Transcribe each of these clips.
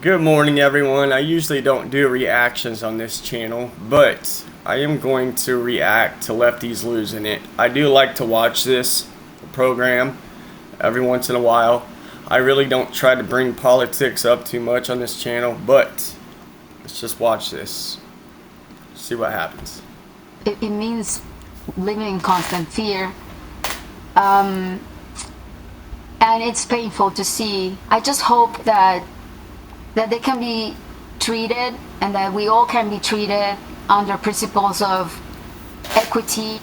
Good morning, everyone. I usually don't do reactions on this channel, but I am going to react to lefties losing it. I do like to watch this program every once in a while. I really don't try to bring politics up too much on this channel, but let's just watch this. See what happens. It means living in constant fear. And it's painful to see. I just hope that they can be treated and that we all can be treated under principles of equity.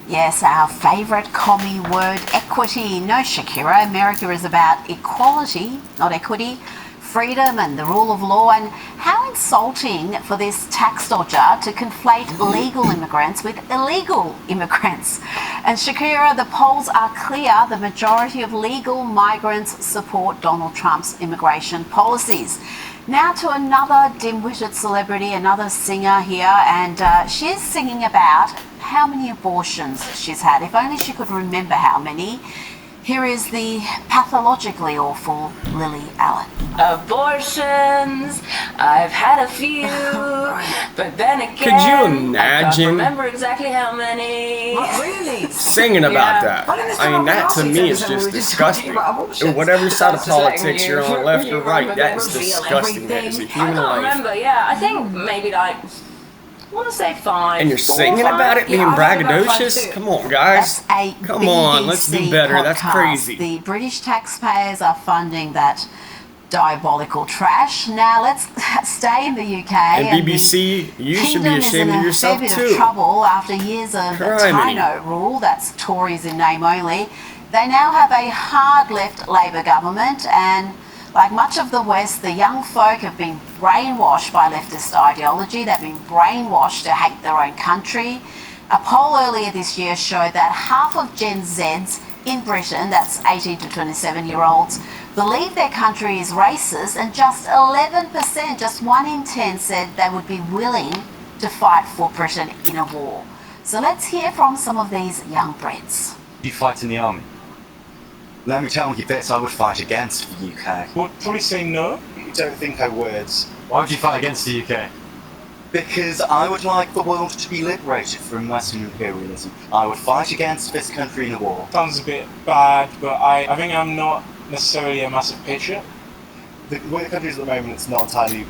Yes, our favourite commie word, equity. No, Shakira, America is about equality, not equity, freedom and the rule of law. And how insulting for this tax dodger to conflate legal immigrants with illegal immigrants. And Shakira, the polls are clear. The majority of legal migrants support Donald Trump's immigration policies. Now to another dim-witted celebrity, another singer here, and she's singing about how many abortions she's had. If only she could remember how many. Here is the pathologically awful Lily Allen. Abortions, I've had a few, but then again, could you imagine? I can't remember exactly how many. What, really? Singing about that. I mean, that to me is just disgusting. Whatever side of politics you're on, left or right, that is disgusting. That is a I human can't life. remember, yeah, I think maybe like, I want to say 5. And you're 4 or singing 5? about it being Yeah, I think about 5 braggadocious? too. Come on, guys. That's a Come on, let's do BBC better. That's podcast. crazy. The British taxpayers are funding that diabolical trash. Now let's stay in the UK. And BBC, you should be ashamed of yourself is in a fair bit too. of trouble after years of Criminy. Tyno rule. That's Tories in name only. They now have a hard left Labour government, and like much of the West, the young folk have been brainwashed by leftist ideology. They've been brainwashed to hate their own country. A poll earlier this year showed that half of Gen Zs in Britain, that's 18 to 27-year-olds, believe their country is racist, and just 11%, just 1 in 10, said they would be willing to fight for Britain in a war. So let's hear from some of these young Brits. You fight in the army? Let me tell you this, I would fight against the UK. Would probably say no. I don't think I would. Why would you fight against the UK? Because I would like the world to be liberated from Western imperialism. I would fight against this country in a war. Sounds a bit bad, but I think I'm not necessarily a massive patriot. The way the country is at the moment, it's not entirely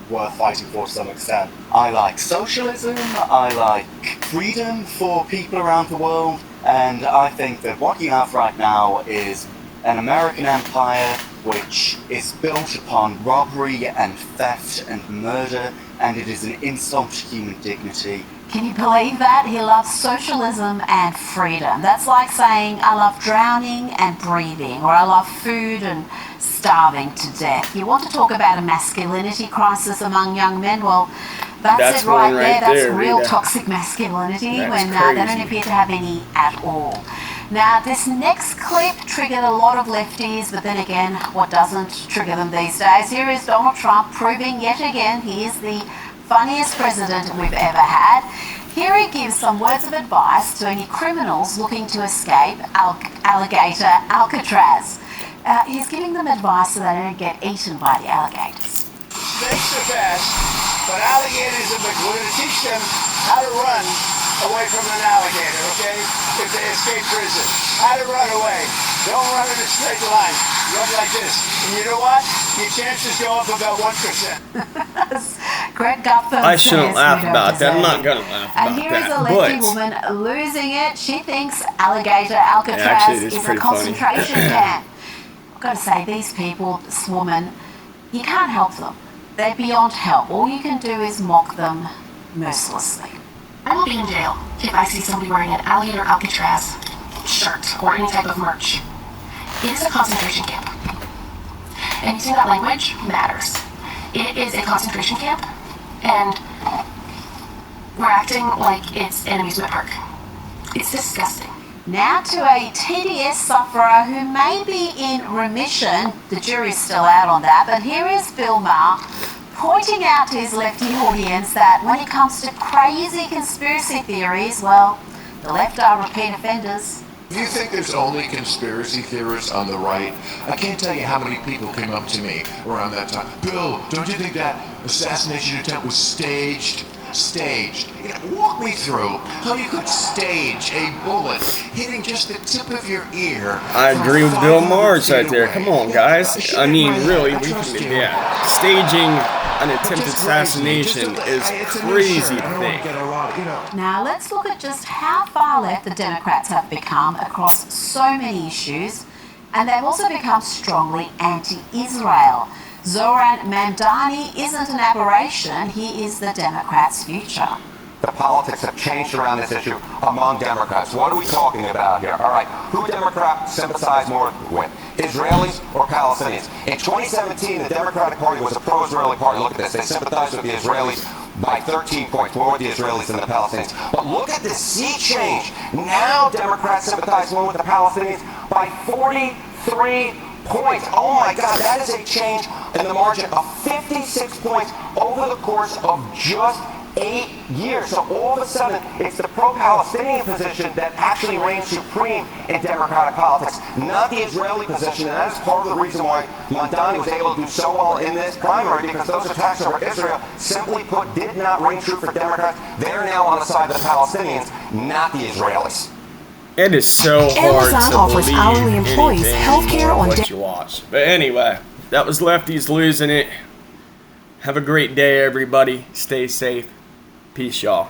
worth fighting for to some extent. I like socialism, I like freedom for people around the world, and I think that what you have right now is an American empire which is built upon robbery and theft and murder, and it is an insult to human dignity. Can you believe that? He loves socialism and freedom. That's like saying, I love drowning and breathing, or I love food and starving to death. You want to talk about a masculinity crisis among young men? Well, that's it right one there. That's there, real Rita. toxic masculinity That's when they don't crazy. appear to have any at all. Now, this next clip triggered a lot of lefties, but then again, what doesn't trigger them these days? Here is Donald Trump proving yet again he is the funniest president we've ever had. Here he gives some words of advice to any criminals looking to escape alligator Alcatraz. He's giving them advice so they don't get eaten by the alligators. Snakes are fast, but alligators are big. We're going to teach them how to run away from an alligator, okay? If they escape prison. How to run away. Don't run in a straight line. Run like this. And you know what? Your chances go up about 1%. Greg Gutham I shouldn't says laugh we don't about that. I'm deserve not it. going to laugh And about here is a that. lefty But woman losing it. She thinks alligator Alcatraz actually, it is is a pretty funny. concentration camp. I've got to say, these people, this woman, you can't help them. They're beyond help. All you can do is mock them mercilessly. I will be in jail if I see somebody wearing an alligator Alcatraz shirt or any type of merch. It is a concentration camp. And using that language matters. It is a concentration camp, and we're acting like it's an amusement park. It's disgusting. Now to a TDS sufferer who may be in remission. The jury's still out on that, but here is Bill Maher pointing out to his lefty audience that when it comes to crazy conspiracy theories, well, the left are repeat offenders. If you think there's only conspiracy theorists on the right, I can't tell you how many people came up to me around that time. Bill, don't you think that assassination attempt was staged? Staged. You know, walk me through how you could stage a bullet hitting just the tip of your ear. I agree with Bill Mars right there. Come on, guys. I mean, really, we can, yeah. Staging an attempted assassination is crazy to think. Now let's look at just how far left the Democrats have become across so many issues, and they've also become strongly anti-Israel. Zoran Mamdani isn't an aberration, he is the Democrats' future. The politics have changed around this issue among Democrats. What are we talking about here? All right, who Democrats sympathize more with, Israelis or Palestinians? In 2017, the Democratic Party was a pro-Israeli party. Look at this. They sympathized with the Israelis by 13 points, more with the Israelis than the Palestinians. But look at the sea change. Now Democrats sympathize more with the Palestinians by 43 points. Oh my God, that is a change in the margin of 56 points over the course of just 8 years. So all of a sudden, it's the pro-Palestinian position that actually reigns supreme in Democratic politics, not the Israeli position. And that is part of the reason why Mamdani was able to do so well in this primary, because those attacks over Israel, simply put, did not ring true for Democrats. They're now on the side of the Palestinians, not the Israelis. It is so hard Amazon to offers believe hourly employees anything healthcare on what you watch. But anyway, that was Lefties Losing It. Have a great day, everybody. Stay safe. Peace, y'all.